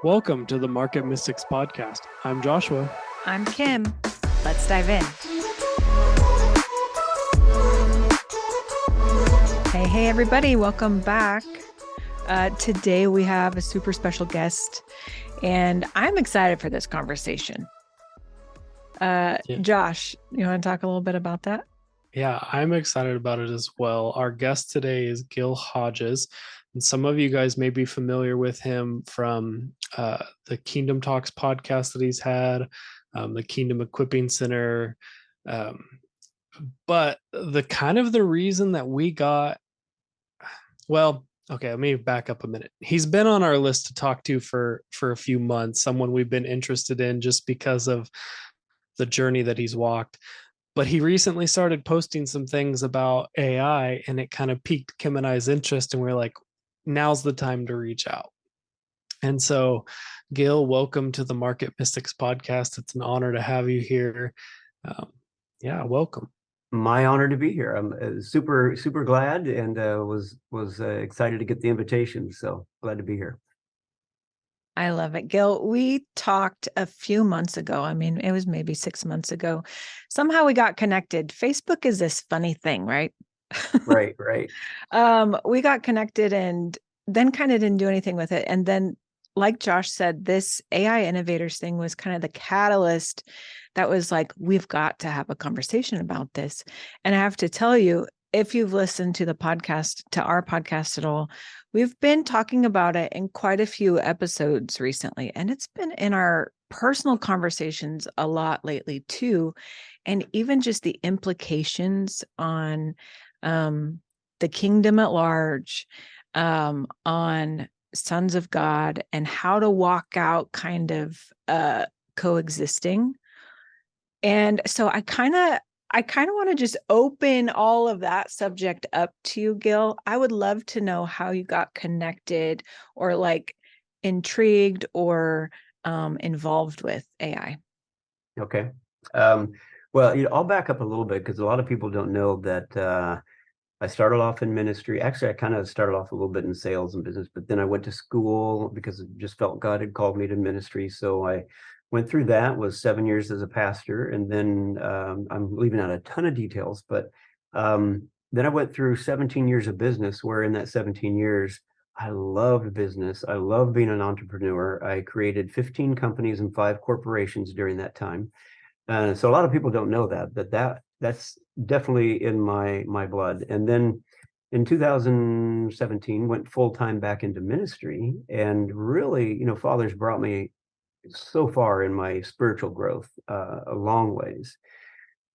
Welcome to the Market Mystics podcast. I'm Joshua. I'm Kim. Let's dive in. Hey, everybody. Welcome back. Today we have a super special guest, and I'm excited for this conversation. Josh, you want to talk a little bit about that? Yeah, I'm excited about it as well. Our guest today is Gil Hodges, and some of you guys may be familiar with him from the Kingdom Talks podcast that he's had, the Kingdom Equipping Center. But the reason that we got, okay, let me back up a minute. He's been on our list to talk to for a few months, someone we've been interested in just because of the journey that he's walked. But he recently started posting some things about AI, and it kind of piqued Kim and I's interest, and we're like, now's the time to reach out. And so, Gil, welcome to the Market Mystics podcast. It's an honor to have you here. Welcome. My honor to be here. I'm super glad, and was excited to get the invitation. So glad to be here. I love it. Gil, we talked a few months ago. I mean, it was maybe 6 months ago. Somehow we got connected. Facebook is this funny thing, right? Right. We got connected and then kind of didn't do anything with it. And then, like Josh said, this AI Innovators thing was kind of the catalyst that was like, we've got to have a conversation about this. And I have to tell you, if you've listened to our podcast at all, we've been talking about it in quite a few episodes recently, and it's been in our personal conversations a lot lately too. And even just the implications on the kingdom at large, on sons of God, and how to walk out kind of coexisting. And so I kind of want to just open all of that subject up to you, Gil. I would love to know how you got connected or like intrigued or involved with AI. Okay. Well, I'll back up a little bit because a lot of people don't know that I started off in ministry. Actually, I kind of started off a little bit in sales and business, but then I went to school because I just felt God had called me to ministry. So I went through that, was 7 years as a pastor, and then I'm leaving out a ton of details, but then I went through 17 years of business, where in that 17 years, I loved business. I loved being an entrepreneur. I created 15 companies and 5 corporations during that time. So a lot of people don't know that's definitely in my blood. And then in 2017, went full-time back into ministry, and really, Father's brought me so far in my spiritual growth, a long ways.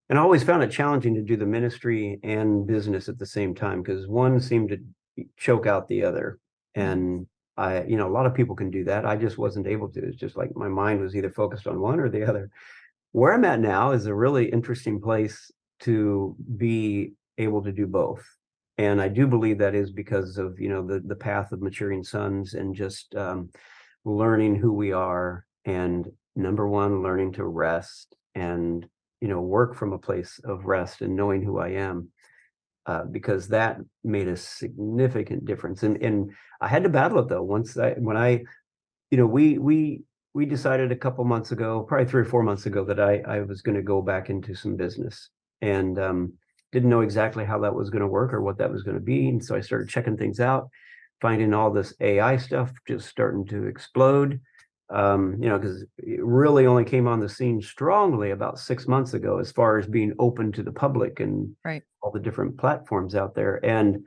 And I always found it challenging to do the ministry and business at the same time, because one seemed to choke out the other. And a lot of people can do that. I just wasn't able to. It's just like my mind was either focused on one or the other. Where I'm at now is a really interesting place to be able to do both. And I do believe that is because of, the path of maturing sons, and just learning who we are. And number one, learning to rest and, work from a place of rest and knowing who I am, because that made a significant difference. And I had to battle it though. We decided a couple months ago, probably 3 or 4 months ago, that I was going to go back into some business, and didn't know exactly how that was going to work or what that was going to be. And so I started checking things out, finding all this AI stuff just starting to explode. Because it really only came on the scene strongly about 6 months ago, as far as being open to the public and all the different platforms out there. And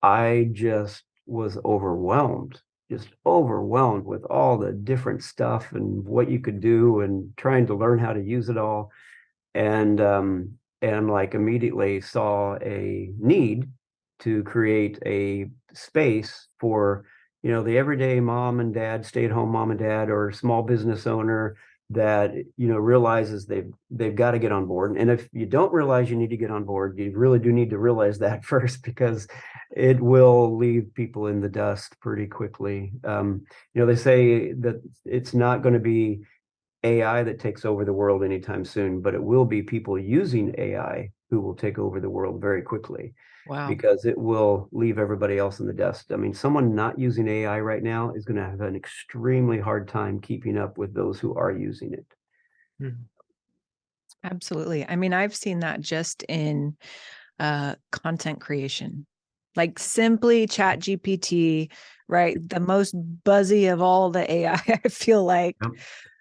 I just was overwhelmed with all the different stuff and what you could do, and trying to learn how to use it all. And like immediately saw a need to create a space for the everyday mom and dad, stay-at-home mom and dad, or small business owner that realizes they've got to get on board. And if you don't realize you need to get on board, you really do need to realize that first, because it will leave people in the dust pretty quickly. They say that it's not going to be AI that takes over the world anytime soon, but it will be people using AI who will take over the world very quickly Wow. because it will leave everybody else in the dust. I mean, someone not using AI right now is going to have an extremely hard time keeping up with those who are using it. Mhm. Absolutely. I mean, I've seen that just in content creation, like simply chat GPT, right? The most buzzy of all the AI, I feel like. Yep.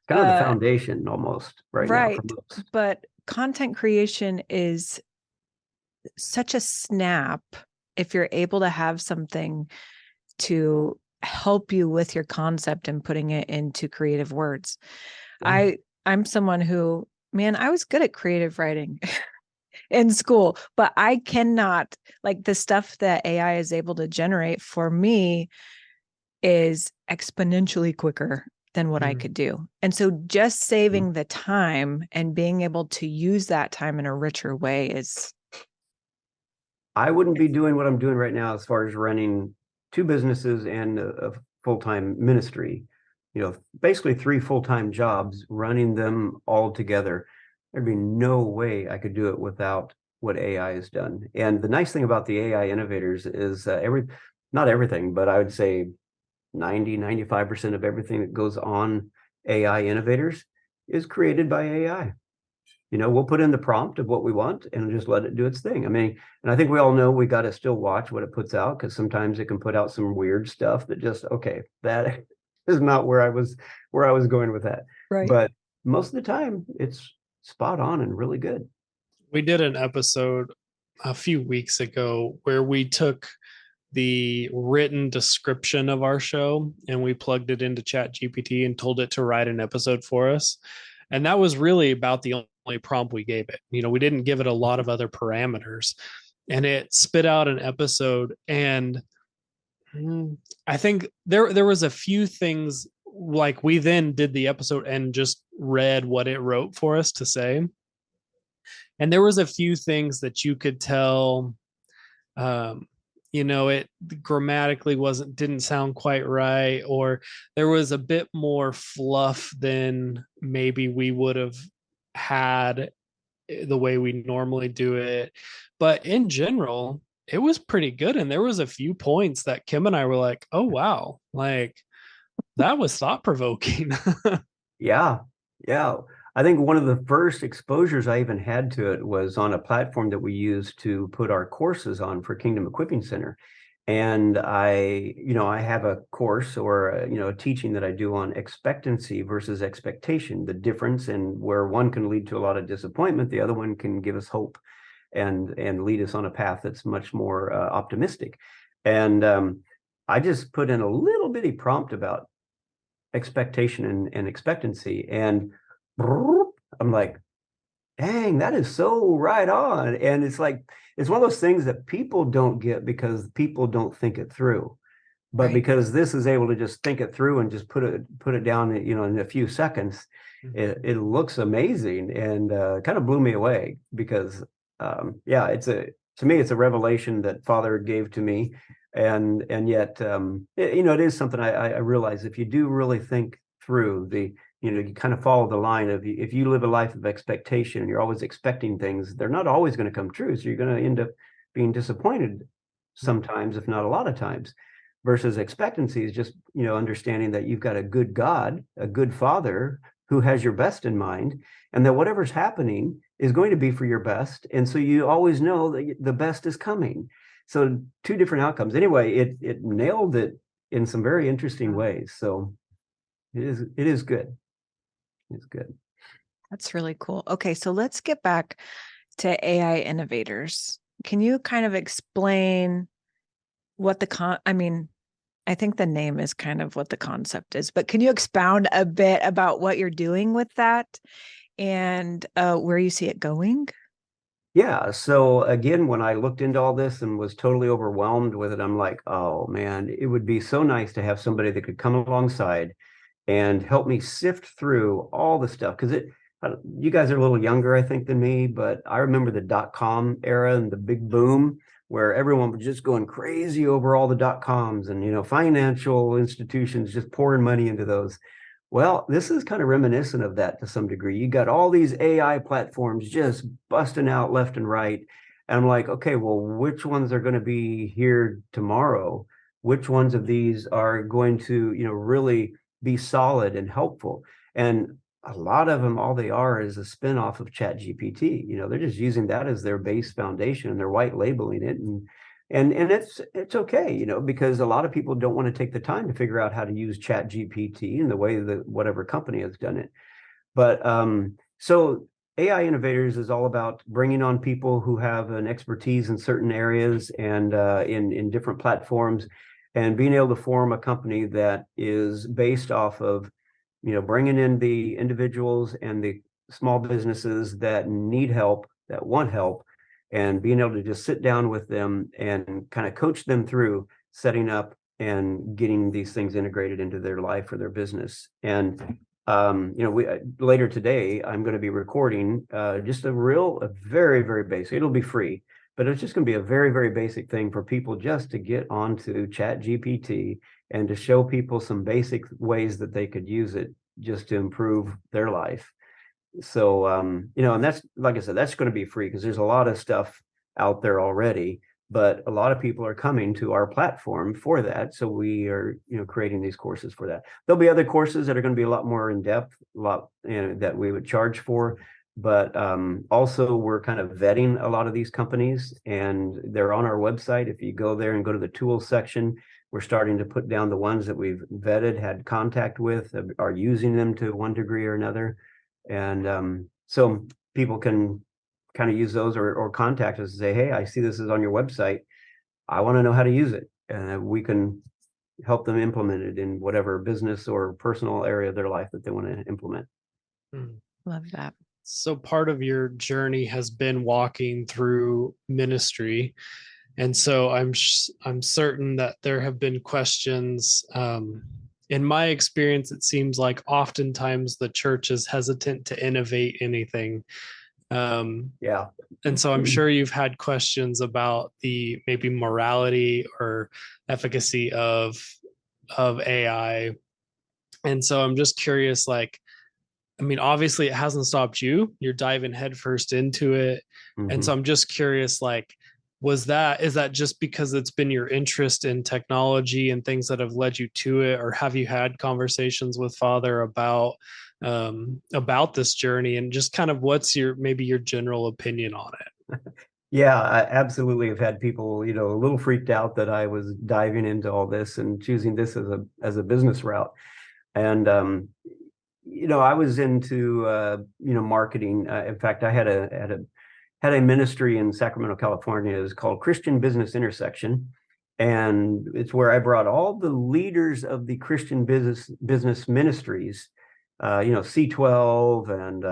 Kind of the Uh, foundation almost right now for right. most. But content creation is such a snap if you're able to have something to help you with your concept and putting it into creative words. Yeah. I'm someone who, man, I was good at creative writing in school, but I cannot, like, the stuff that AI is able to generate for me is exponentially quicker than what I could do. And so just saving the time and being able to use that time in a richer way is, I wouldn't be doing what I'm doing right now as far as running two businesses and a full-time ministry, basically three full-time jobs, running them all together. There'd be no way I could do it without what AI has done. And the nice thing about the AI innovators is not everything, but I would say 95% of everything that goes on AI innovators is created by AI. We'll put in the prompt of what we want and just let it do its thing. I mean, and I think we all know we got to still watch what it puts out because sometimes it can put out some weird stuff that just, okay, that is not where I was going with that. right. But most of the time it's spot on and really good. We did an episode a few weeks ago where we took the written description of our show and we plugged it into chat GPT and told it to write an episode for us. And that was really about the only prompt we gave it. We didn't give it a lot of other parameters, and it spit out an episode. And I think there was a few things, like we then did the episode and just read what it wrote for us to say. And there was a few things that you could tell, um, it grammatically didn't sound quite right, or there was a bit more fluff than maybe we would have had the way we normally do it. But in general, it was pretty good. And there was a few points that Kim and I were like, oh wow, like that was thought provoking. Yeah. Yeah. I think one of the first exposures I even had to it was on a platform that we use to put our courses on for Kingdom Equipping Center. And I have a course or, a teaching that I do on expectancy versus expectation, the difference, and where one can lead to a lot of disappointment, the other one can give us hope and lead us on a path that's much more optimistic. And I just put in a little bitty prompt about expectation and expectancy. And I'm like, dang, that is so right on. And it's like, it's one of those things that people don't get because people don't think it through. But Right. because this is able to just think it through and just put it down, in a few seconds, it looks amazing and kind of blew me away because, yeah, to me, it's a revelation that Father gave to me. And yet, it is something I realize if you do really think through you kind of follow the line of if you live a life of expectation and you're always expecting things, they're not always going to come true. So you're going to end up being disappointed sometimes, if not a lot of times. Versus expectancy is just, understanding that you've got a good God, a good Father who has your best in mind, and that whatever's happening is going to be for your best. And so you always know that the best is coming. So two different outcomes. Anyway, it nailed it in some very interesting ways. So it is good. It's good. That's really cool. Okay, so let's get back to AI innovators. Can you kind of explain what I mean, I think the name is kind of what the concept is, but can you expound a bit about what you're doing with that and where you see it going? Yeah. So again, when I looked into all this and was totally overwhelmed with it, I'm like, oh man, it would be so nice to have somebody that could come alongside and help me sift through all the stuff. Because you guys are a little younger, I think, than me, but I remember the .com era and the big boom where everyone was just going crazy over all the .coms and, financial institutions just pouring money into those. Well, this is kind of reminiscent of that to some degree. You got all these AI platforms just busting out left and right. And I'm like, okay, well, which ones are going to be here tomorrow? Which ones of these are going to, really be solid and helpful? And a lot of them, all they are is a spin-off of Chat GPT. They're just using that as their base foundation and they're white labeling it. And it's okay, because a lot of people don't want to take the time to figure out how to use Chat GPT in the way that whatever company has done it. But so AI Innovators is all about bringing on people who have an expertise in certain areas and in different platforms, and being able to form a company that is based off of, bringing in the individuals and the small businesses that need help, that want help, and being able to just sit down with them and kind of coach them through setting up and getting these things integrated into their life or their business. And we later today, I'm going to be recording just a very, very basic. It'll be free, but it's just going to be a very, very basic thing for people just to get onto Chat GPT and to show people some basic ways that they could use it just to improve their life. So, and that's, like I said, that's going to be free because there's a lot of stuff out there already, but a lot of people are coming to our platform for that. So we are, creating these courses for that. There'll be other courses that are going to be a lot more in depth, that we would charge for. But also we're kind of vetting a lot of these companies, and they're on our website. If you go there and go to the tools section, we're starting to put down the ones that we've vetted, had contact with, are using them to one degree or another. And so people can kind of use those or contact us and say, hey, I see this is on your website. I want to know how to use it. And we can help them implement it in whatever business or personal area of their life that they want to implement. Love that. So part of your journey has been walking through ministry. And so I'm certain that there have been questions. In my experience, it seems like oftentimes the church is hesitant to innovate anything. Yeah. And so I'm sure you've had questions about the maybe morality or efficacy of AI. And so I'm just curious, obviously it hasn't stopped you. You're diving headfirst into it. And so I'm just curious, is that just because it's been your interest in technology and things that have led you to it, or have you had conversations with Father about this journey, and just kind of what's your general opinion on it? Yeah, I absolutely have had people, a little freaked out that I was diving into all this and choosing this as a business route. And I was into marketing. In fact, I had a ministry in Sacramento, California. It's called Christian Business Intersection, and it's where I brought all the leaders of the Christian business ministries. C12 and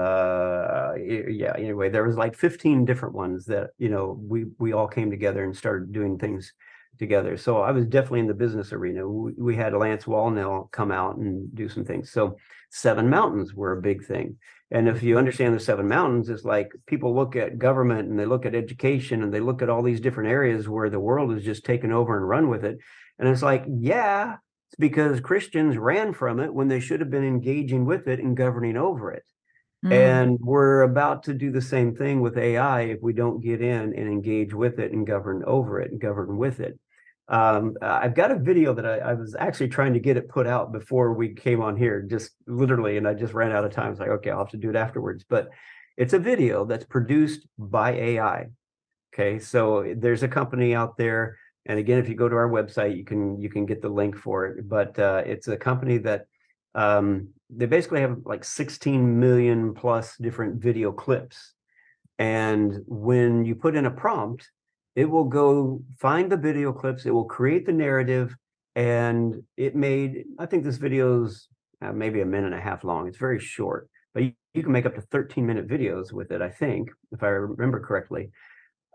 anyway, there was like 15 different ones that we all came together and started doing things together. So I was definitely in the business arena. We had Lance Wallnell come out and do some things. So 7 mountains were a big thing. And if you understand the 7 mountains, it's like people look at government and they look at education and they look at all these different areas where the world is just taken over and run with it. And it's like, yeah, it's because Christians ran from it when they should have been engaging with it and governing over it. And we're about to do the same thing with AI if we don't get in and engage with it and govern over it and govern with it. I've got a video that I was actually trying to get it put out before we came on here, just literally, and I just ran out of time. It's like, okay, I'll have to do it afterwards. But it's a video that's produced by AI. Okay, so there's a company out there. And again, if you go to our website, you can get the link for it. But it's a company that they basically have like 16 million plus different video clips. And when you put in a prompt, it will go find the video clips, it will create the narrative. And I think this video's maybe 1.5 minutes long. It's very short, but you can make up to 13-minute videos with it, I think, if I remember correctly.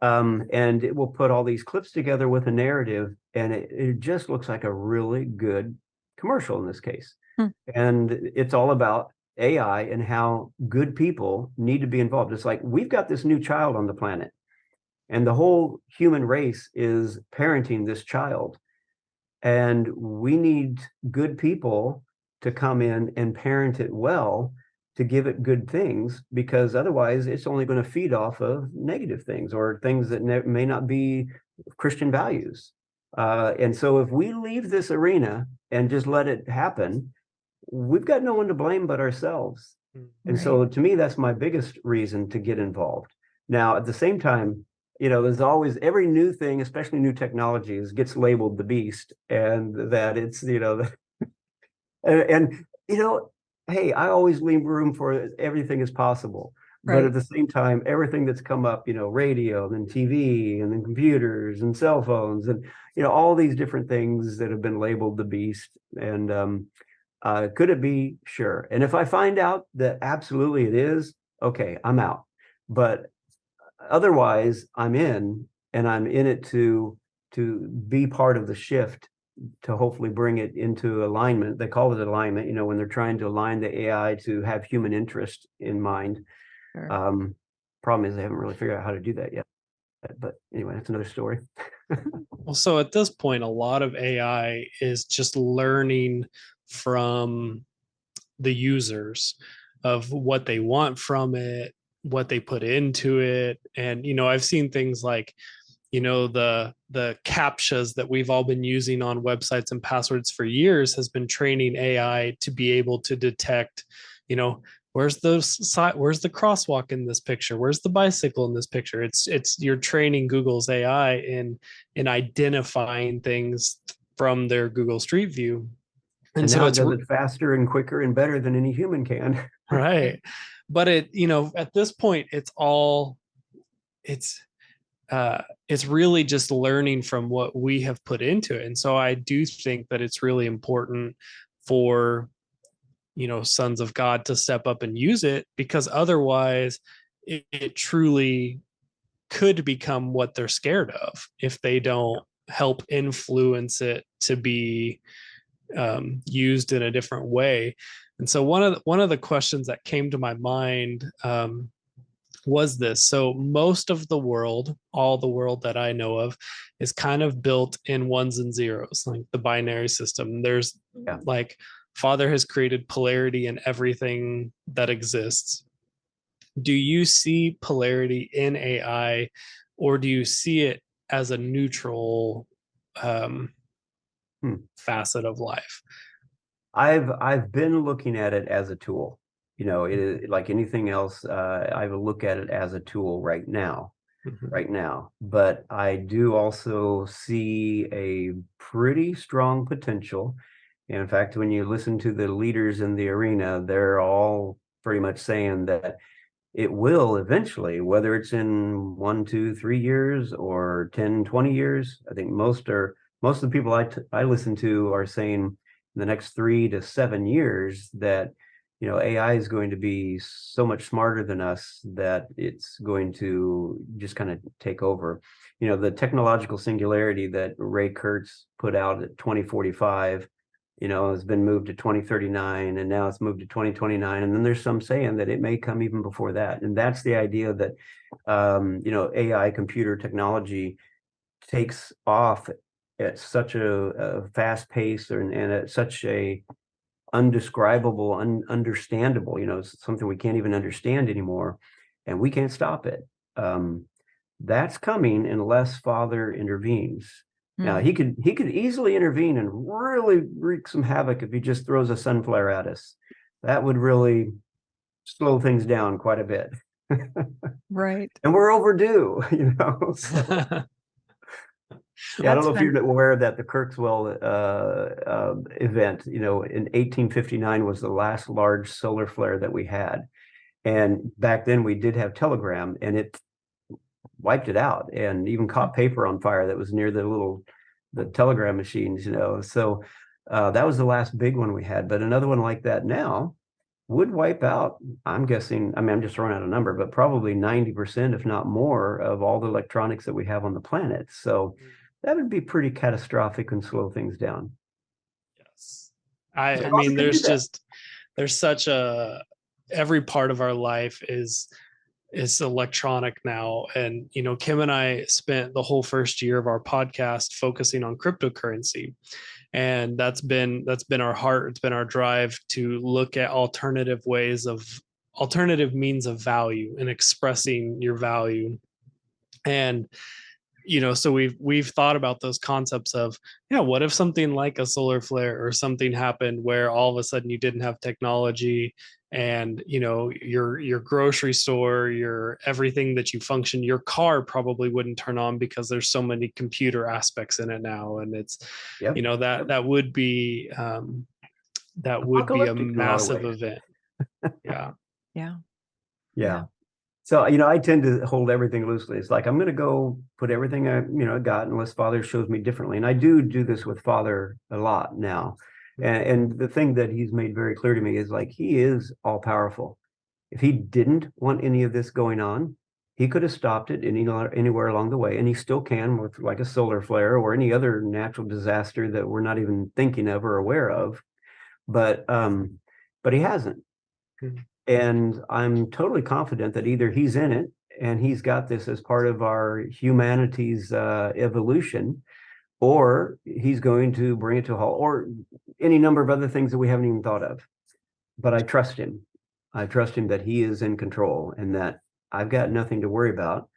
And it will put all these clips together with a narrative, and it just looks like a really good commercial in this case. And it's all about AI and how good people need to be involved. It's like we've got this new child on the planet, and the whole human race is parenting this child. And we need good people to come in and parent it well, to give it good things, because otherwise it's only going to feed off of negative things or things that may not be Christian values. And so if we leave this arena and just let it happen, we've got no one to blame but ourselves. And so to me, that's my biggest reason to get involved. Now, at the same time, there's always every new thing, especially new technologies, gets labeled the beast, and that it's, and hey, I always leave room for everything is possible. But at the same time, everything that's come up, radio and then TV and then computers and cell phones and, all these different things that have been labeled the beast. And could it be? Sure. And if I find out that absolutely it is, okay, I'm out. But otherwise, I'm in, and I'm in it to be part of the shift, to hopefully bring it into alignment. They call it alignment, when they're trying to align the AI to have human interest in mind. Sure. Problem is they haven't really figured out how to do that yet. But anyway, that's another story. Well, so at this point, a lot of AI is just learning from the users of what they want from it, what they put into it. And, I've seen things like, the CAPTCHAs that we've all been using on websites and passwords for years has been training AI to be able to detect, where's the crosswalk in this picture? Where's the bicycle in this picture? It's you're training Google's AI in identifying things from their Google Street View. And so now it does it faster and quicker and better than any human can. Right. But at this point, it's really just learning from what we have put into it. And so I do think that it's really important for, sons of God to step up and use it, because otherwise it truly could become what they're scared of if they don't help influence it to be used in a different way. And so one of the questions that came to my mind was this. So most of the world, all the world that I know of, is kind of built in ones and zeros, like the binary system. There's like Father has created polarity in everything that exists. Do you see polarity in AI, or do you see it as a neutral facet of life? I've been looking at it as a tool. It is like anything else. I will look at it as a tool right now. But I do also see a pretty strong potential. And in fact, when you listen to the leaders in the arena, they're all pretty much saying that it will eventually, whether it's in 1, 2, 3 years or 10, 20 years. I think most of the people I listen to are saying in the next 3 to 7 years that AI is going to be so much smarter than us that it's going to just kind of take over. The technological singularity that Ray Kurtz put out at 2045, has been moved to 2039, and now it's moved to 2029. And then there's some saying that it may come even before that. And that's the idea that, AI computer technology takes off at such a fast pace and at such a undescribable, understandable, something we can't even understand anymore, and we can't stop it. That's coming unless Father intervenes. Now he could easily intervene and really wreak some havoc if he just throws a sun flare at us. That would really slow things down quite a bit. Right. And we're overdue, So. Yeah, I don't know if you're aware of that. The Kirkswell event, in 1859 was the last large solar flare that we had. And back then we did have telegram, and it wiped it out and even caught paper on fire that was near the telegram machines, So that was the last big one we had. But another one like that now would wipe out, I'm guessing, I'm just throwing out a number, but probably 90%, if not more, of all the electronics that we have on the planet. So that would be pretty catastrophic and slow things down. Yes. I mean, there's such every part of our life is electronic now. And, Kim and I spent the whole first year of our podcast focusing on cryptocurrency. And that's been our heart. It's been our drive to look at alternative means of value and expressing your value. And so we've thought about those concepts of, what if something like a solar flare or something happened where all of a sudden you didn't have technology, and your grocery store, your everything that you function, your car probably wouldn't turn on because there's so many computer aspects in it now. And it's Yep. that would be a Apocalyptic in a lot of massive ways. event. Yeah. Yeah. So, I tend to hold everything loosely. It's like, I'm going to go put everything I got, unless Father shows me differently. And I do this with Father a lot now. And the thing that he's made very clear to me is, like, he is all powerful. If he didn't want any of this going on, he could have stopped it anywhere along the way. And he still can, with like a solar flare or any other natural disaster that we're not even thinking of or aware of. But he hasn't. And I'm totally confident that either he's in it and he's got this as part of our humanity's evolution, or he's going to bring it to a halt, or any number of other things that we haven't even thought of. But I trust him. I trust him that he is in control and that I've got nothing to worry about.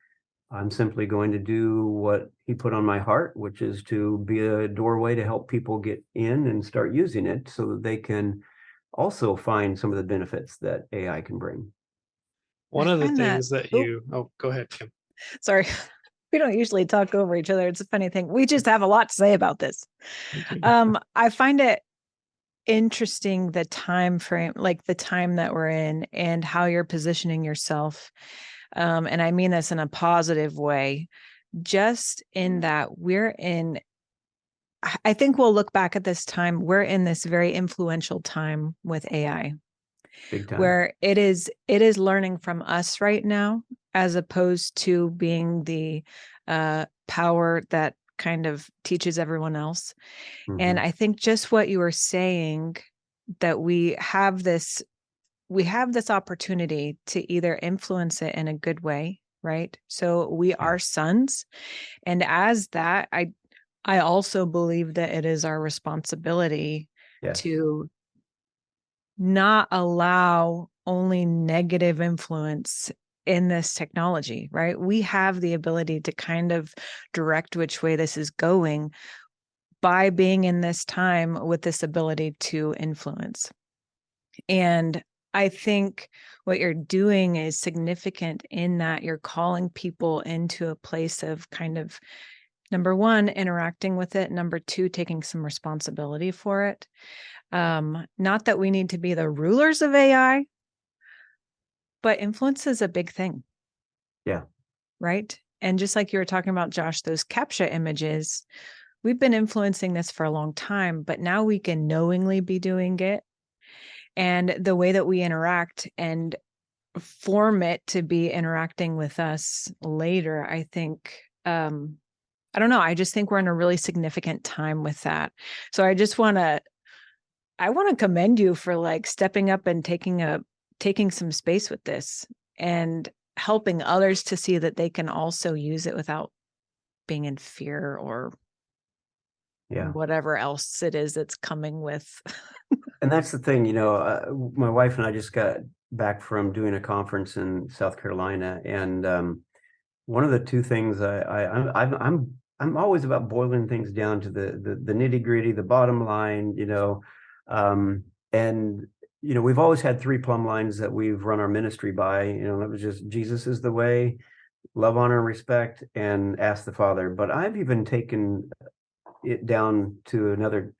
I'm simply going to do what he put on my heart, which is to be a doorway to help people get in and start using it so that they can also find some of the benefits that AI can bring. One of the things that go ahead, Kim. Sorry. We don't usually talk over each other. It's a funny thing. We just have a lot to say about this. I find it interesting, the time frame, like the time that we're in and how you're positioning yourself. And I mean this in a positive way, just in that I think we'll look back at this time. We're in this very influential time with AI. Big time. Where it is learning from us right now, as opposed to being the power that kind of teaches everyone else. Mm-hmm. And I think just what you were saying, that we have this opportunity to either influence it in a good way, right? So we are sons. And as that, I also believe that it is our responsibility to not allow only negative influence in this technology, right? We have the ability to kind of direct which way this is going by being in this time with this ability to influence. And I think what you're doing is significant in that you're calling people into a place of kind of, number one, interacting with it. Number two, taking some responsibility for it. Not that we need to be the rulers of AI, but influence is a big thing. Yeah. Right. And just like you were talking about, Josh, those captcha images, we've been influencing this for a long time, but now we can knowingly be doing it. And the way that we interact and form it to be interacting with us later, I think, I don't know. I just think we're in a really significant time with that. So I want to commend you for like stepping up and taking some space with this and helping others to see that they can also use it without being in fear or whatever else it is that's coming with. And that's the thing, my wife and I just got back from doing a conference in South Carolina, and one of the two things I'm always about boiling things down to the nitty gritty, the bottom line, and we've always had 3 plumb lines that we've run our ministry by. That was just Jesus is the way, love, honor, and respect, and ask the Father. But I've even taken it down to another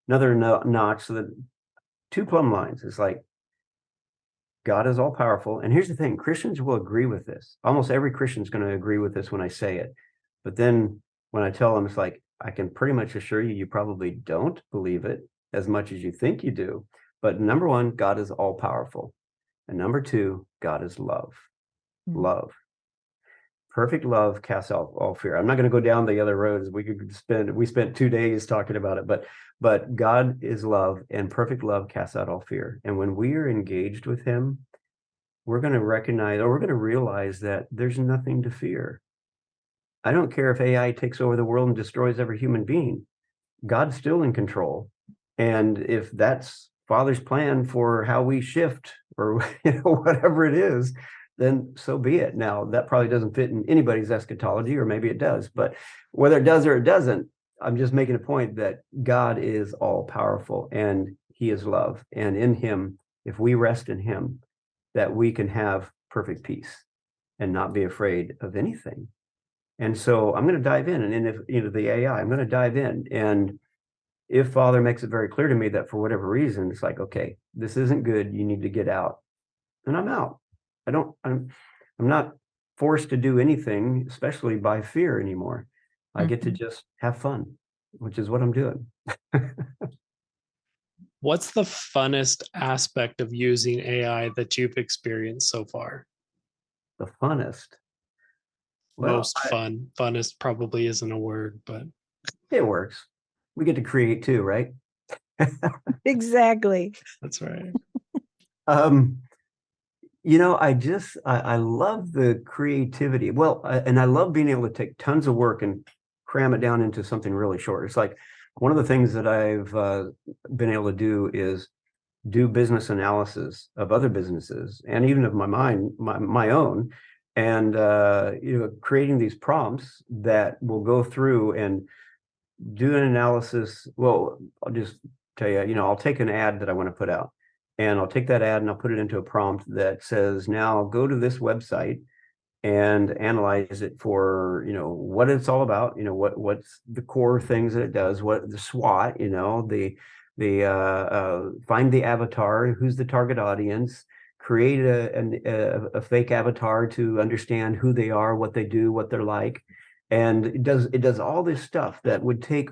notch, so that 2 plumb lines is like, God is all powerful. And here's the thing, Christians will agree with this. Almost every Christian is going to agree with this when I say it. But then when I tell them, it's like, I can pretty much assure you, you probably don't believe it as much as you think you do. But number 1, God is all powerful. And number 2, God is love. Mm-hmm. Love. Perfect love casts out all fear. I'm not going to go down the other roads. We spent 2 days talking about it, but God is love, and perfect love casts out all fear. And when we are engaged with him, we're going to recognize, or we're going to realize, that there's nothing to fear. I don't care if AI takes over the world and destroys every human being. God's still in control. And if that's Father's plan for how we shift or whatever it is, then so be it. Now, that probably doesn't fit in anybody's eschatology, or maybe it does, but whether it does or it doesn't, I'm just making a point that God is all powerful and he is love. And in him, if we rest in him, that we can have perfect peace and not be afraid of anything. And so I'm going to dive in, and if the AI, I'm going to dive in. And if Father makes it very clear to me that for whatever reason, it's like, okay, this isn't good, you need to get out, and I'm out. I'm not forced to do anything, especially by fear anymore. I get to just have fun, which is what I'm doing. What's the funnest aspect of using AI that you've experienced so far? The funnest. Well, Most fun. Funnest probably isn't a word, but it works. We get to create too, right? Exactly. that's right. I love the creativity. Well, and I love being able to take tons of work and cram it down into something really short. It's like one of the things that I've been able to do is do business analysis of other businesses and even of my own, and creating these prompts that will go through and do an analysis. Well, I'll just tell you, I'll take an ad that I want to put out, and I'll take that ad and I'll put it into a prompt that says, now go to this website and analyze it for, what it's all about, what's the core things that it does, what the SWOT, find the avatar, who's the target audience, create a fake avatar to understand who they are, what they do, what they're like. And it does all this stuff that would take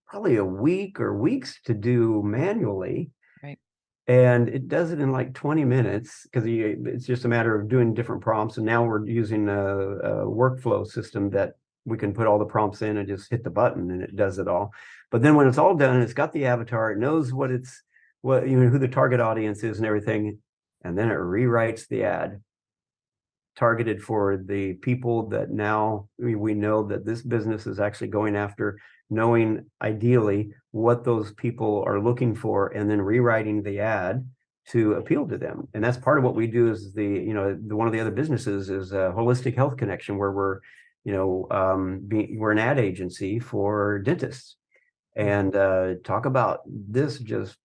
probably a week or weeks to do manually. Right. And it does it in like 20 minutes because it's just a matter of doing different prompts. And now we're using a workflow system that we can put all the prompts in and just hit the button and it does it all. But then when it's all done, it's got the avatar, it knows who the target audience is and everything. And then it rewrites the ad targeted for the people that now we know that this business is actually going after, knowing ideally what those people are looking for, and then rewriting the ad to appeal to them. And that's part of what we do is one of the other businesses is a Holistic Health Connection, where we're an ad agency for dentists, and talk about this just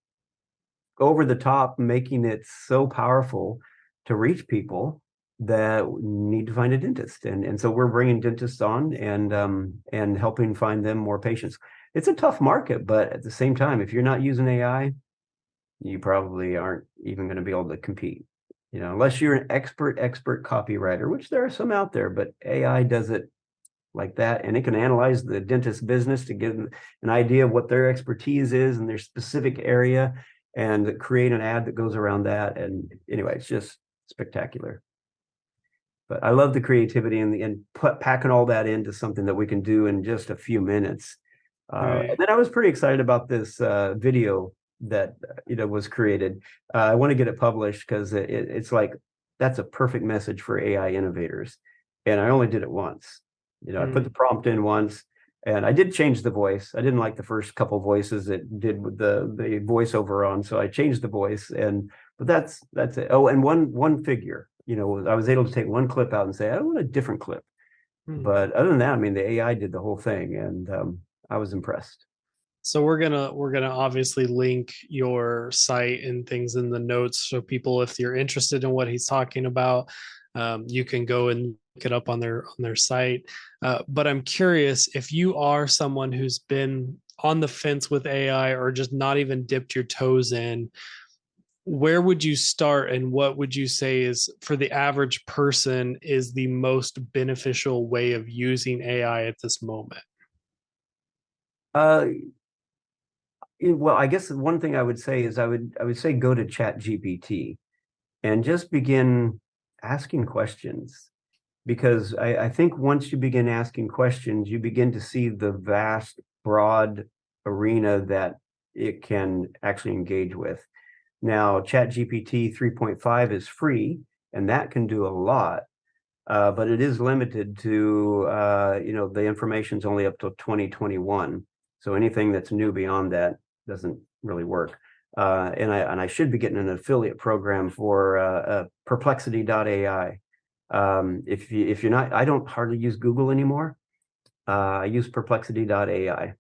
over the top, making it so powerful to reach people that need to find a dentist. And so we're bringing dentists on and helping find them more patients. It's a tough market, but at the same time, if you're not using AI, you probably aren't even going to be able to compete, unless you're an expert copywriter, which there are some out there, but AI does it like that, and it can analyze the dentist business to get an idea of what their expertise is in their specific area and create an ad that goes around that. And anyway, it's just spectacular. But I love the creativity and packing all that into something that we can do in just a few minutes. Right. And then I was pretty excited about this video that was created. I want to get it published because it's like, that's a perfect message for AI innovators. And I only did it once. I put the prompt in once, and I did change the voice. I didn't like the first couple voices it did with the voiceover on, so I changed the voice. But that's it. Oh, and one figure. I was able to take one clip out and say, I want a different clip. But other than that, I mean, the AI did the whole thing, and I was impressed. So we're gonna obviously link your site and things in the notes, so people, if you're interested in what he's talking about, you can go and look it up on their site. But I'm curious, if you are someone who's been on the fence with AI or just not even dipped your toes in, where would you start, and what would you say is, for the average person, is the most beneficial way of using AI at this moment? Well, I guess one thing I would say is I would say go to ChatGPT and just begin asking questions, because I think once you begin asking questions, you begin to see the vast, broad arena that it can actually engage with. Now, ChatGPT 3.5 is free, and that can do a lot, but it is limited to, the information's only up till 2021. So anything that's new beyond that doesn't really work. And I should be getting an affiliate program for perplexity.ai. If you're not, I don't hardly use Google anymore. I use perplexity.ai.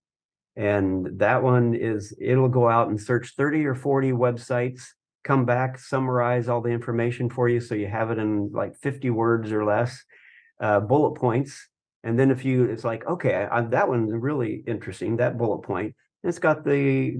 And that one is, it'll go out and search 30 or 40 websites, come back, summarize all the information for you. So you have it in like 50 words or less, bullet points. And then it's like, okay, that one's really interesting, that bullet point. And it's got the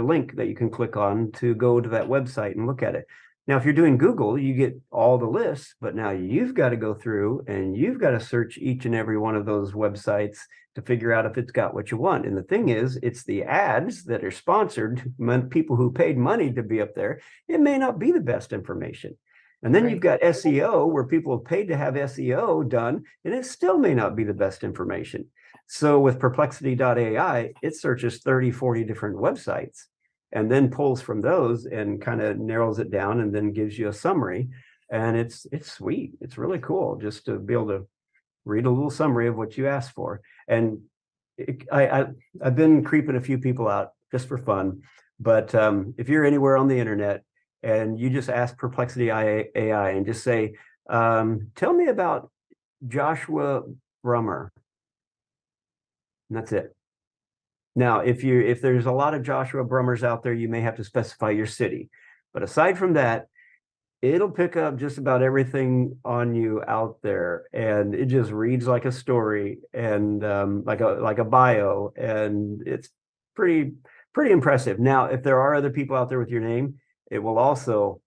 link that you can click on to go to that website and look at it. Now, if you're doing Google, you get all the lists, but now you've got to go through and you've got to search each and every one of those websites to figure out if it's got what you want. And the thing is, it's the ads that are sponsored, people who paid money to be up there. It may not be the best information. And then you've got SEO, where people have paid to have SEO done, and it still may not be the best information. So with perplexity.ai, it searches 30, 40 different websites and then pulls from those and kind of narrows it down and then gives you a summary. And it's sweet. It's really cool just to be able to read a little summary of what you asked for. And I've been creeping a few people out just for fun. But if you're anywhere on the internet and you just ask Perplexity AI and just say, tell me about Joshua Brummer. And that's it. Now, if there's a lot of Joshua Brummers out there, you may have to specify your city. But aside from that, it'll pick up just about everything on you out there, and it just reads like a story and like a bio, and it's pretty impressive. Now, if there are other people out there with your name, it will also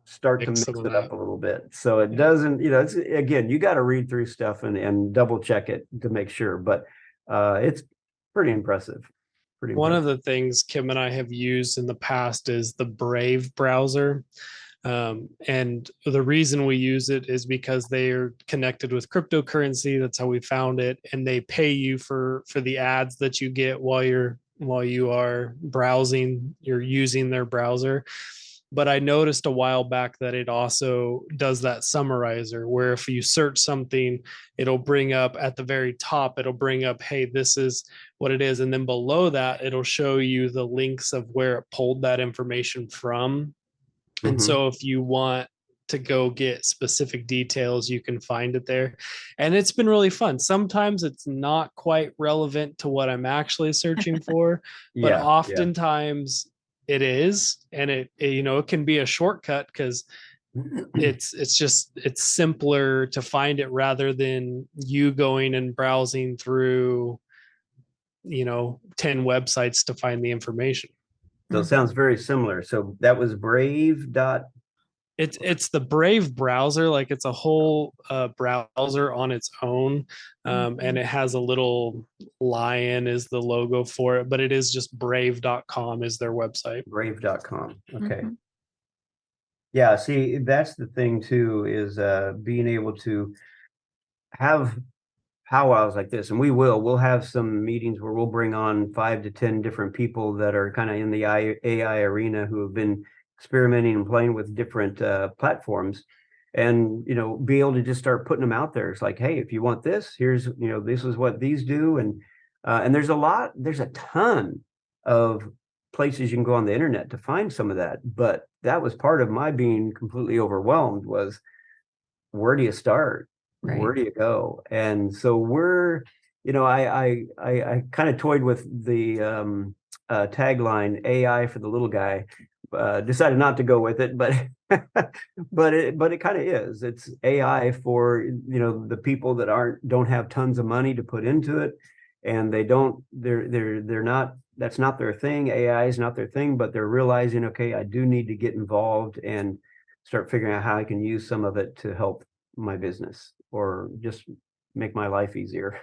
start to mix it up a little bit. So it doesn't, it's, again, you got to read through stuff and double check it to make sure, but it's pretty impressive. One of the things Kim and I have used in the past is the Brave browser. And the reason we use it is because they are connected with cryptocurrency. That's how we found it. And they pay you for the ads that you get while you are browsing, you're using their browser. But I noticed a while back that it also does that summarizer, where if you search something, it'll bring up at the very top, it'll bring up, hey, this is what it is. And then below that, it'll show you the links of where it pulled that information from. And so if you want to go get specific details, you can find it there. And it's been really fun. Sometimes it's not quite relevant to what I'm actually searching for, but oftentimes it is. And it can be a shortcut because it's simpler to find it rather than you going and browsing through 10 websites to find the information. So it sounds very similar. So that was Brave. It's the Brave browser, like it's a whole browser on its own, and it has a little lion is the logo for it, but it is just brave.com is their website. Brave.com. Okay. Yeah, see, that's the thing too, is being able to have powwows like this, and we'll have some meetings where we'll bring on 5 to 10 different people that are kind of in the AI arena who have been experimenting and playing with different platforms, and be able to just start putting them out there. It's like, hey, if you want this, here's this is what these do, and there's a ton of places you can go on the internet to find some of that. But that was part of my being completely overwhelmed, was where do you start? Right. Where do you go? And so we're, I kind of toyed with the tagline AI for the little guy. Decided not to go with it, but but it kind of is. It's AI for the people that don't have tons of money to put into it, and they're not. That's not their thing. AI is not their thing, but they're realizing, okay, I do need to get involved and start figuring out how I can use some of it to help my business or just make my life easier.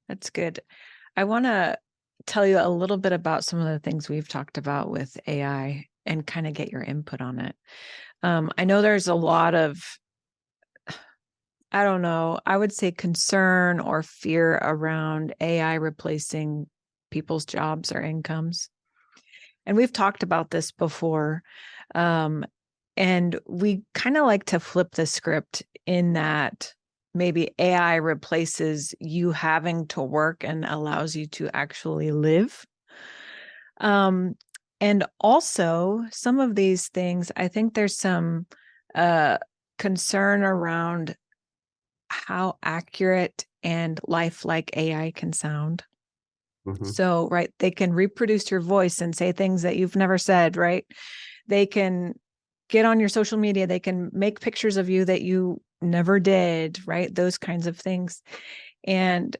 That's good. I want to tell you a little bit about some of the things we've talked about with AI and kind of get your input on it. I know there's a lot of, I don't know, I would say concern or fear around AI replacing people's jobs or incomes. And we've talked about this before. And we kind of like to flip the script in that maybe AI replaces you having to work and allows you to actually live. And also some of these things, I think there's some concern around how accurate and lifelike AI can sound. So, right, they can reproduce your voice and say things that you've never said, right? They can get on your social media. They can make pictures of you that you never did, right? Those kinds of things. And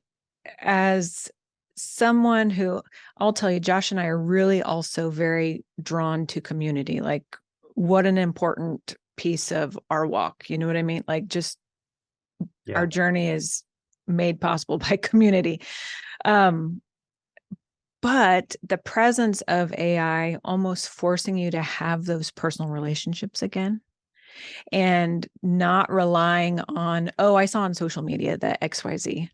as someone who, I'll tell you, Josh and I are really also very drawn to community. Like, what an important piece of our walk. You know what I mean? Like, just our journey is made possible by community. But the presence of AI almost forcing you to have those personal relationships again and not relying on, oh, I saw on social media that XYZ,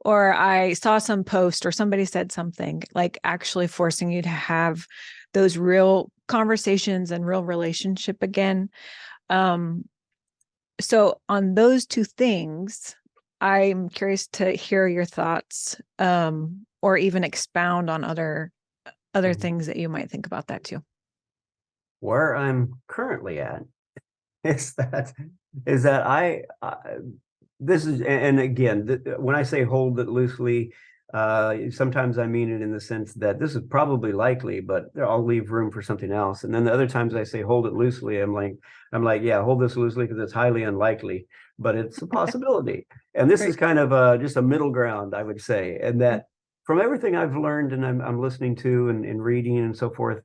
or I saw some post or somebody said something, like actually forcing you to have those real conversations and real relationship again. So on those two things, I'm curious to hear your thoughts, or even expound on other things that you might think about that too. Where I'm currently at is that I this is, and again, when I say hold it loosely, sometimes I mean it in the sense that this is probably likely, but I'll leave room for something else. And then the other times I say hold it loosely, I'm like, yeah, hold this loosely because it's highly unlikely, but it's a possibility. And this is kind of just a middle ground, I would say. And that from everything I've learned and I'm listening to and reading and so forth,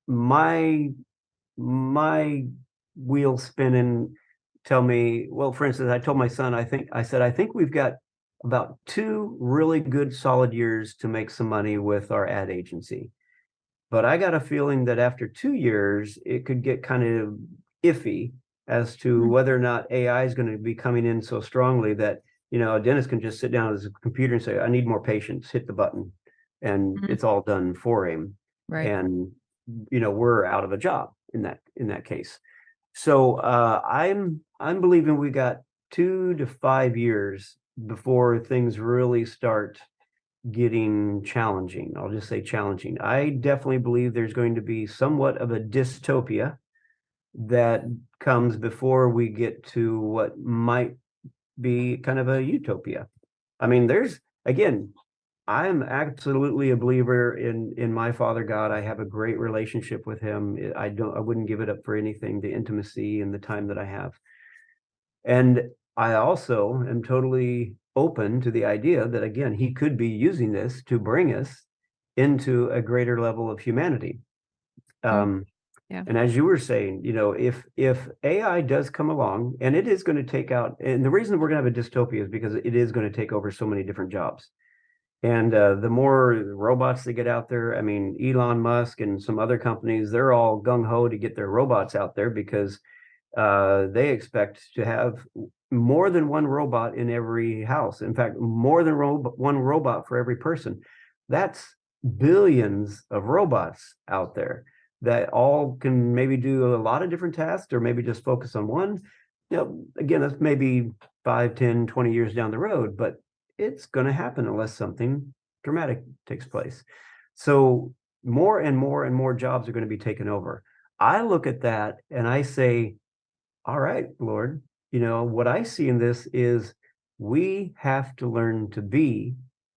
my wheel spinning tell me, well, for instance, I told my son, I think we've got about 2 really good solid years to make some money with our ad agency. But I got a feeling that after 2 years, it could get kind of iffy as to whether or not AI is going to be coming in so strongly that, a dentist can just sit down at his computer and say, I need more patients, hit the button, and it's all done for him. Right. And, we're out of a job in that case. So I'm believing we got 2 to 5 years before things really start getting challenging. I'll just say challenging. I definitely believe there's going to be somewhat of a dystopia that comes before we get to what might be kind of a utopia. I mean, I'm absolutely a believer in my Father God. I have a great relationship with him. I wouldn't give it up for anything, the intimacy and the time that I have. And I also am totally open to the idea that, again, he could be using this to bring us into a greater level of humanity. And as you were saying, if AI does come along, and it is going to take out, and the reason we're going to have a dystopia is because it is going to take over so many different jobs. And the more robots that get out there, I mean, Elon Musk and some other companies, they're all gung-ho to get their robots out there because they expect to have more than one robot in every house. In fact, more than one robot for every person. That's billions of robots out there that all can maybe do a lot of different tasks or maybe just focus on one. Again, that's maybe 5, 10, 20 years down the road, but it's going to happen unless something dramatic takes place. So more and more and more jobs are going to be taken over. I look at that and I say, all right, Lord, what I see in this is we have to learn to be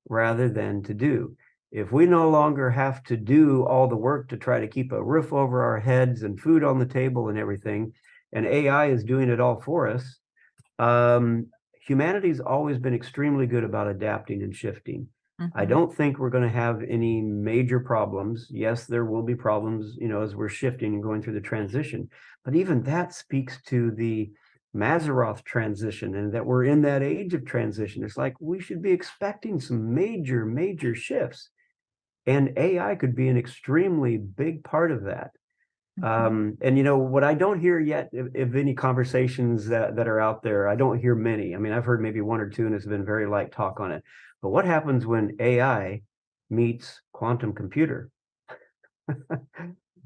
rather than to do. If we no longer have to do all the work to try to keep a roof over our heads and food on the table and everything, and AI is doing it all for us, humanity's always been extremely good about adapting and shifting. I don't think we're going to have any major problems. Yes, there will be problems, as we're shifting and going through the transition. But even that speaks to the Maseroth transition and that we're in that age of transition. It's like we should be expecting some major, major shifts. And AI could be an extremely big part of that. And what I don't hear yet, if any conversations that are out there, I don't hear many. I mean, I've heard maybe 1 or 2, and it's been very light talk on it. But what happens when AI meets quantum computer?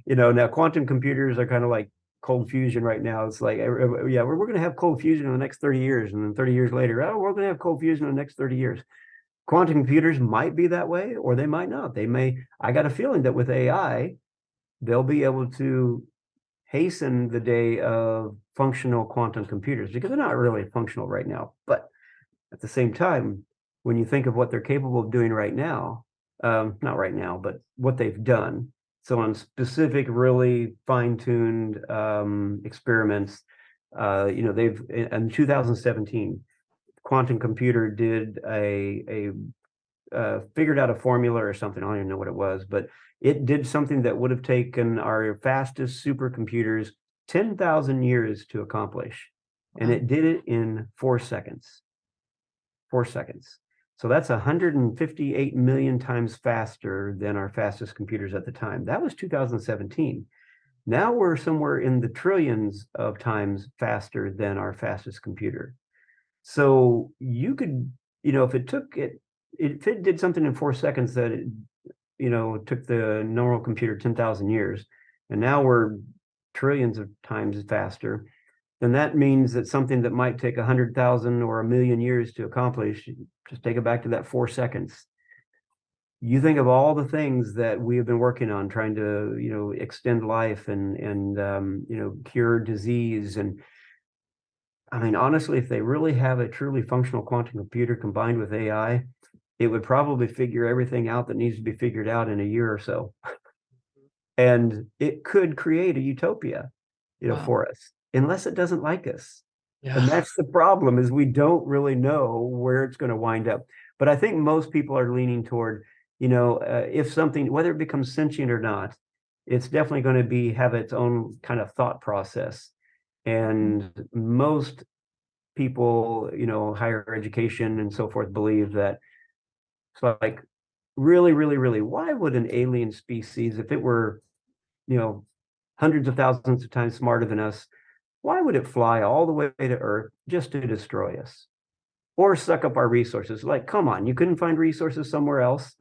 Now quantum computers are kind of like cold fusion right now. It's like, yeah, we're going to have cold fusion in the next 30 years. And then 30 years later, oh, we're going to have cold fusion in the next 30 years. Quantum computers might be that way, or they might not. They may, I got a feeling that with AI, they'll be able to hasten the day of functional quantum computers, because they're not really functional right now. But at the same time, when you think of what they're capable of doing right now, not right now, but what they've done. So on specific, really fine-tuned experiments, they've in 2017, quantum computer did a figured out a formula or something. I don't even know what it was, but it did something that would have taken our fastest supercomputers 10,000 years to accomplish. And it did it in 4 seconds. 4 seconds. So that's 158 million times faster than our fastest computers at the time. That was 2017. Now we're somewhere in the trillions of times faster than our fastest computer. So you could, if it did something in 4 seconds that it, took the normal computer 10,000 years, and now we're trillions of times faster, then that means that something that might take 100,000 or 1,000,000 years to accomplish, just take it back to that 4 seconds. You think of all the things that we have been working on, trying to, extend life and cure disease. And I mean, honestly, if they really have a truly functional quantum computer combined with AI, it would probably figure everything out that needs to be figured out in a year or so. And it could create a utopia, for us, unless it doesn't like us. Yeah. And that's the problem, is we don't really know where it's going to wind up. But I think most people are leaning toward, if something, whether it becomes sentient or not, it's definitely going to have its own kind of thought process. And most people, higher education and so forth, believe that it's like, really, really, really, why would an alien species, if it were, hundreds of thousands of times smarter than us, why would it fly all the way to Earth just to destroy us or suck up our resources? Like, come on, you couldn't find resources somewhere else.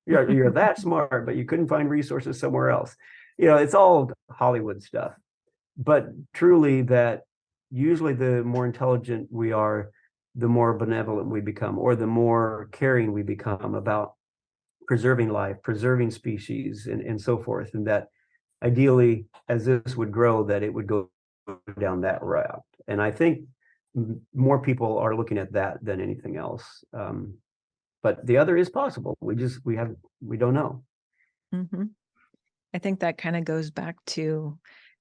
You're that smart, but you couldn't find resources somewhere else. It's all Hollywood stuff. But truly, that usually the more intelligent we are, the more benevolent we become, or the more caring we become about preserving life, preserving species, and so forth. And that ideally, as this would grow, that it would go down that route. And I think more people are looking at that than anything else. But the other is possible. We don't know. Mm-hmm. I think that kind of goes back to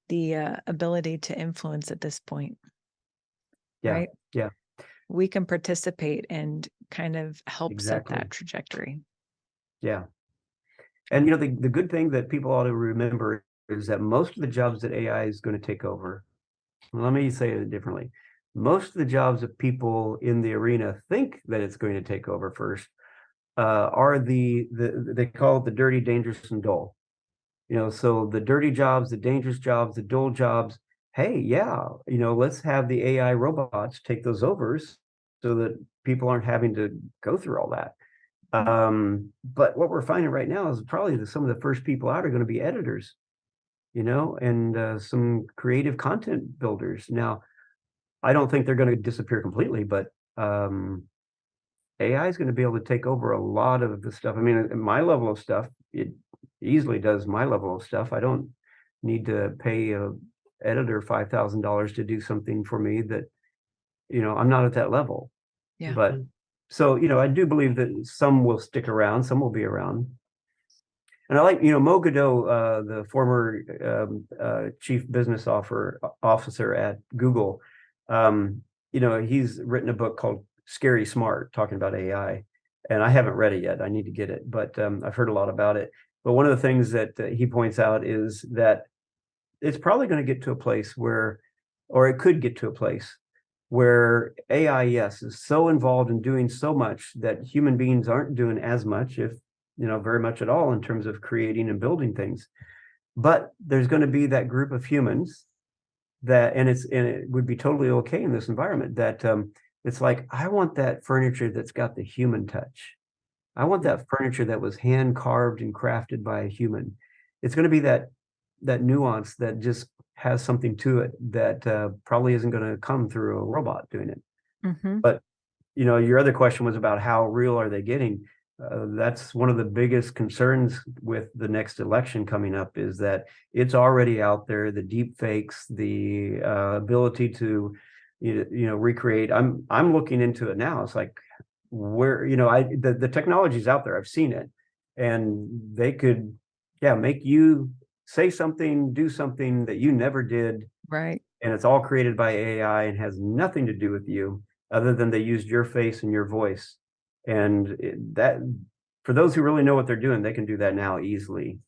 the ability to influence at this point. Yeah. Right? Yeah. We can participate and kind of help set Exactly. that trajectory. Yeah. And the good thing that people ought to remember is that most of the jobs that AI is going to take over, let me say it differently. Most of the jobs that people in the arena think that it's going to take over first are they call it the dirty, dangerous, and dull. So the dirty jobs, the dangerous jobs, the dull jobs, hey, yeah, let's have the AI robots take those over so that people aren't having to go through all that. But what we're finding right now is probably some of the first people out are going to be editors, and some creative content builders. Now, I don't think they're going to disappear completely, but AI is going to be able to take over a lot of the stuff. I mean, at my level of stuff, it easily does my level of stuff. I don't need to pay a editor $5,000 to do something for me that, I'm not at that level. Yeah. But so, I do believe that some will stick around, some will be around. And I like, Mo Godot, the former chief business officer at Google, he's written a book called Scary Smart, talking about AI. And I haven't read it yet. I need to get it, but I've heard a lot about it. But one of the things that he points out is that it's probably going to get to a place where, or it could get to a place where AI, yes, is so involved in doing so much that human beings aren't doing as much, if very much at all, in terms of creating and building things. But there's going to be that group of humans that, and it would be totally okay in this environment, that it's like, I want that furniture that's got the human touch. I want that furniture that was hand carved and crafted by a human. It's going to be that nuance that just has something to it that probably isn't going to come through a robot doing it. Mm-hmm. But your other question was about how real are they getting? That's one of the biggest concerns with the next election coming up, is that it's already out there. The deep fakes, the ability to recreate. I'm looking into it now. It's like, where the technology's out there. I've seen it, and they could make you say something, do something that you never did, Right. and it's all created by AI and has nothing to do with you, other than they used your face and your voice. And that, for those who really know what they're doing, they can do that now easily.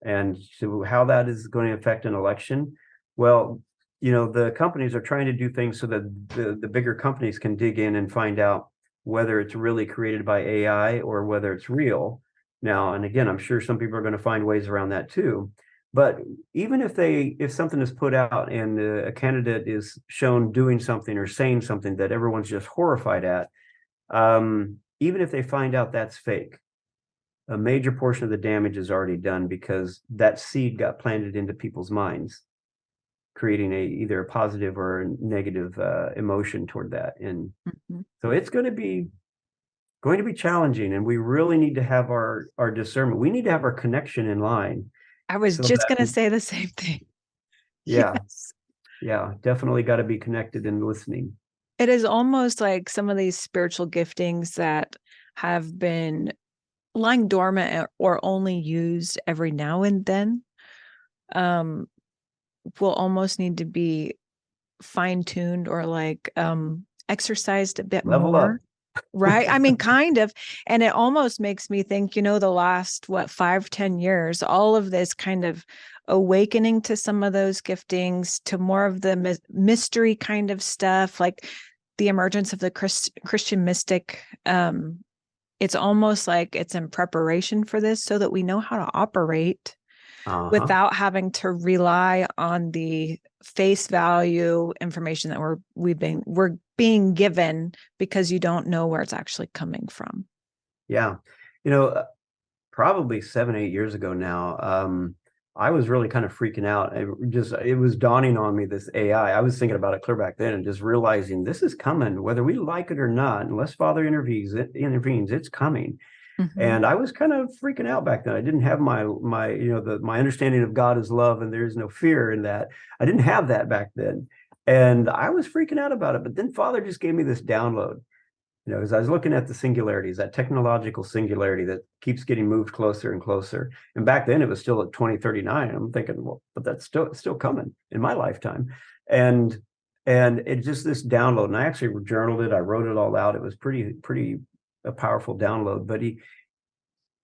And so how that is going to affect an election, well, the companies are trying to do things so that the bigger companies can dig in and find out whether it's really created by AI or whether it's real. Now, and again, I'm sure some people are going to find ways around that too. But even if something is put out and a candidate is shown doing something or saying something that everyone's just horrified at, even if they find out that's fake, a major portion of the damage is already done, because that seed got planted into people's minds, creating either a positive or a negative emotion toward that. And so it's going to be challenging, and we really need to have our discernment. We need to have our connection in line. I was So just going to say the same thing. Yeah. Yes. Yeah, definitely got to be connected and listening. It is almost like some of these spiritual giftings that have been lying dormant or only used every now and then will almost need to be fine-tuned or like exercised a bit Level more. up. Right. I mean, kind of. And it almost makes me think, the last, 5-10 years, all of this kind of awakening to some of those giftings, to more of the mystery kind of stuff, like the emergence of the Christian mystic. It's almost like it's in preparation for this so that we know how to operate without having to rely on the face value information that we're being given, because you don't know where it's actually coming from. Yeah. Probably 7-8 years ago now, I was really kind of freaking out. It was dawning on me, this AI. I was thinking about it clear back then, and just realizing this is coming, whether we like it or not. Unless Father intervenes, it's coming. Mm-hmm. And I was kind of freaking out back then. I didn't have my my understanding of God is love and there's no fear in that. I didn't have that back then, and I was freaking out about it. But then Father just gave me this download. As I was looking at the singularities, that technological singularity that keeps getting moved closer and closer. And back then it was still at 2039. I'm thinking, well, but that's still coming in my lifetime. And it's just this download. And I actually journaled it. I wrote it all out. It was pretty a powerful download. But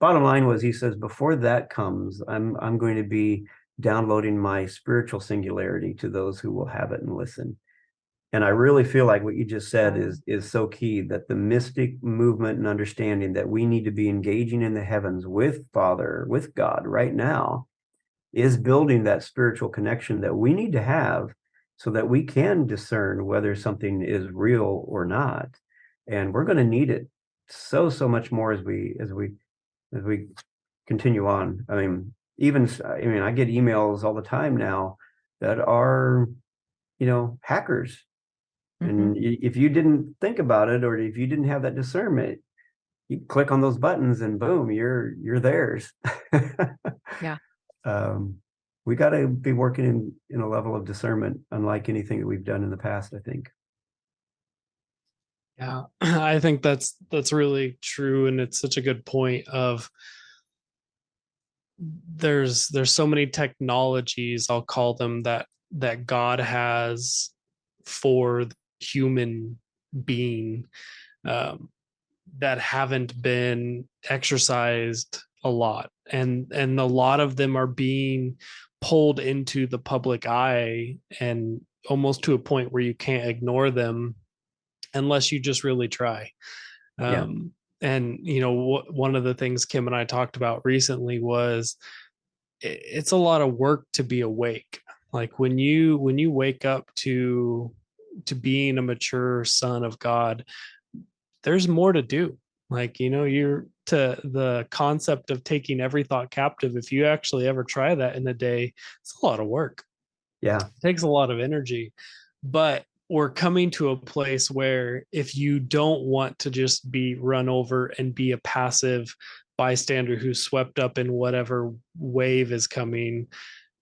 bottom line was, he says, before that comes, I'm going to be downloading my spiritual singularity to those who will have it and listen. And I really feel like what you just said is so key, that the mystic movement and understanding that we need to be engaging in the heavens with Father, with God right now, is building that spiritual connection that we need to have so that we can discern whether something is real or not. And we're going to need it so much more as we continue on. I mean, I get emails all the time now that are, hackers. And if you didn't think about it, or if you didn't have that discernment, you click on those buttons and boom, you're theirs. Yeah. We got to be working in a level of discernment, unlike anything that we've done in the past, I think. Yeah, I think that's really true. And it's such a good point of there's so many technologies, I'll call them, that God has for the human being, that haven't been exercised a lot, and a lot of them are being pulled into the public eye, and almost to a point where you can't ignore them unless you just really try. Yeah. And one of the things Kim and I talked about recently was it's a lot of work to be awake. Like when you wake up to being a mature son of God, there's more to do. Like, to the concept of taking every thought captive, if you actually ever try that in a day, it's a lot of work. Yeah. It takes a lot of energy. But we're coming to a place where if you don't want to just be run over and be a passive bystander who's swept up in whatever wave is coming,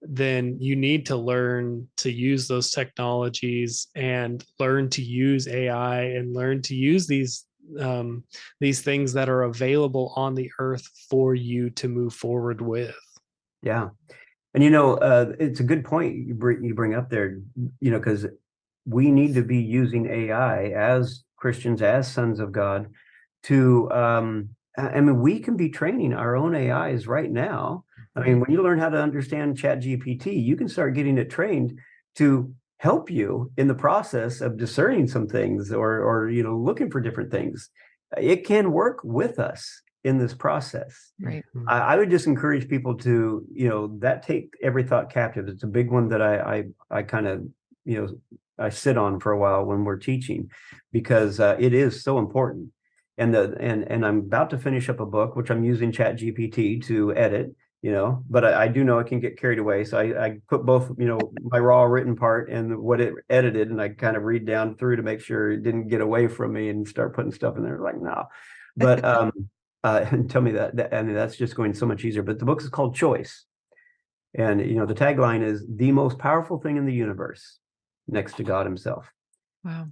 then you need to learn to use those technologies and learn to use AI and learn to use these things that are available on the earth for you to move forward with. Yeah. And, it's a good point you bring up there, because we need to be using AI as Christians, as sons of God, to, I mean, we can be training our own AIs right now. I mean, when you learn how to understand ChatGPT, you can start getting it trained to help you in the process of discerning some things or looking for different things. It can work with us in this process. Right. I would just encourage people to, that take every thought captive. It's a big one that I kind of, I sit on for a while when we're teaching, because it is so important. And I'm about to finish up a book, which I'm using ChatGPT to edit, but I do know it can get carried away. So I put both, my raw written part and what it edited, and I kind of read down through to make sure it didn't get away from me and start putting stuff in there like, no. But and tell me that, I mean, that's just going so much easier. But the book is called Choice. And, the tagline is the most powerful thing in the universe next to God himself. Wow.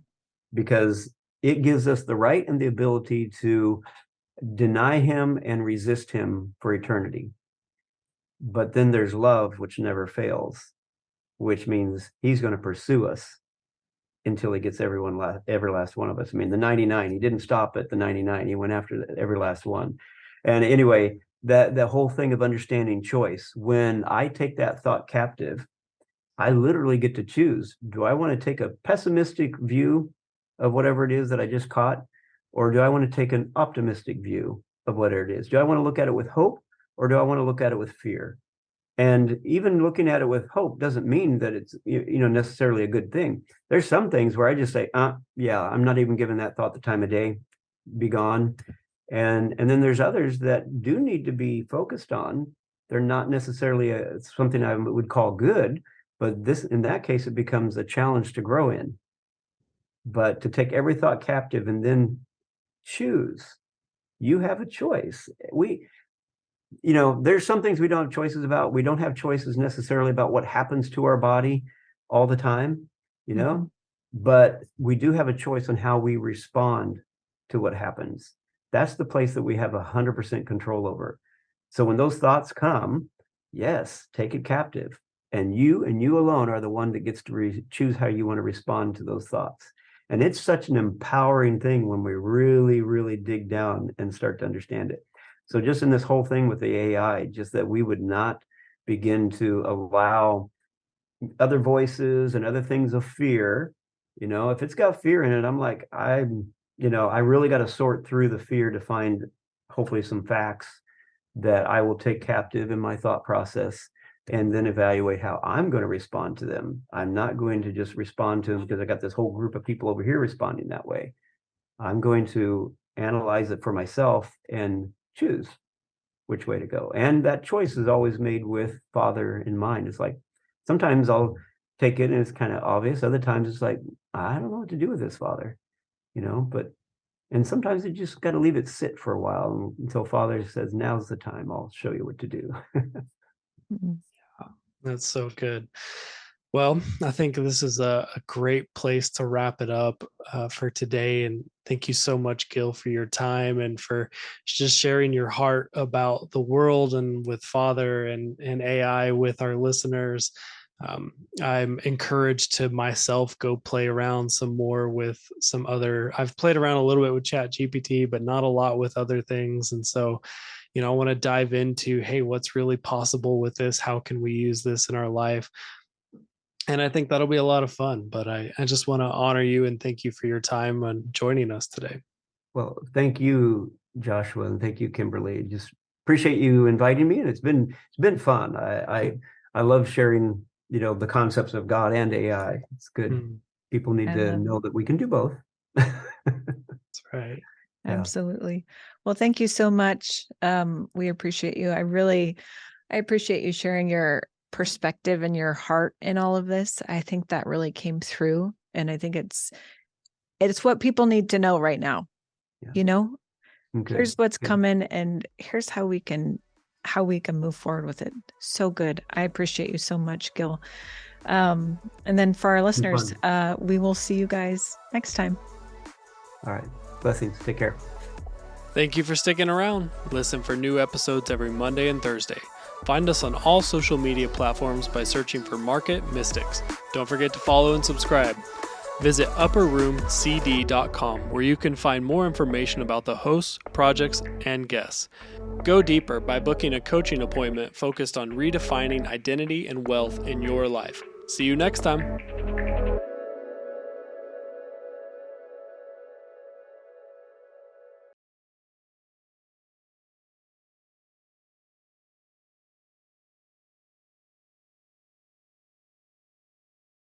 Because it gives us the right and the ability to deny him and resist him for eternity. But then there's love, which never fails, which means he's going to pursue us until he gets every last one of us. I mean, the 99, he didn't stop at the 99. He went after every last one. And anyway, that whole thing of understanding choice, when I take that thought captive, I literally get to choose. Do I want to take a pessimistic view of whatever it is that I just caught? Or do I want to take an optimistic view of whatever it is? Do I want to look at it with hope, or do I want to look at it with fear? And even looking at it with hope doesn't mean that it's necessarily a good thing. There's some things where I just say, yeah, I'm not even giving that thought the time of day, be gone. And then there's others that do need to be focused on. They're not necessarily something I would call good, but in that case, it becomes a challenge to grow in. But to take every thought captive and then choose, you have a choice. There's some things we don't have choices about. We don't have choices necessarily about what happens to our body all the time, but we do have a choice on how we respond to what happens. That's the place that we have 100% control over. So when those thoughts come, yes, take it captive. And you alone are the one that gets to choose how you want to respond to those thoughts. And it's such an empowering thing when we really, really dig down and start to understand it. So just in this whole thing with the AI, just that we would not begin to allow other voices and other things of fear. If it's got fear in it, I'm like, I really got to sort through the fear to find hopefully some facts that I will take captive in my thought process, and then evaluate how I'm going to respond to them. I'm not going to just respond to them because I got this whole group of people over here responding that way. I'm going to analyze it for myself and choose which way to go. And that choice is always made with Father in mind. It's like, sometimes I'll take it and it's kind of obvious. Other times it's like, I don't know what to do with this, Father, and sometimes you just got to leave it sit for a while until Father says, now's the time, I'll show you what to do. That's so good. Well, I think this is a great place to wrap it up for today. And thank you so much, Gil, for your time and for just sharing your heart about the world and with Father and AI with our listeners. I'm encouraged to myself go play around some more with some other. I've played around a little bit with ChatGPT, but not a lot with other things. And so, I want to dive into, hey, what's really possible with this? How can we use this in our life? And I think that'll be a lot of fun. But I just want to honor you and thank you for your time and joining us today. Well, thank you, Joshua, and thank you, Kimberly. Just appreciate you inviting me, and it's been fun. I love sharing, the concepts of God and AI. It's good. People need to know that we can do both. That's right. Absolutely. Well, thank you so much. We appreciate you. I appreciate you sharing your perspective and your heart in all of this. I think that really came through. And I think it's what people need to know right now. Yeah. You know, Okay. here's what's Good. coming and here's how we can move forward with it. So good. I appreciate you so much, Gil. And then for our listeners, we will see you guys next time. All right. Blessings. Take care. Thank you for sticking around. Listen for new episodes every Monday and Thursday. Find us on all social media platforms by searching for Market Mystics. Don't forget to follow and subscribe. Visit upperroomcd.com where you can find more information about the hosts, projects, and guests. Go deeper by booking a coaching appointment focused on redefining identity and wealth in your life. See you next time.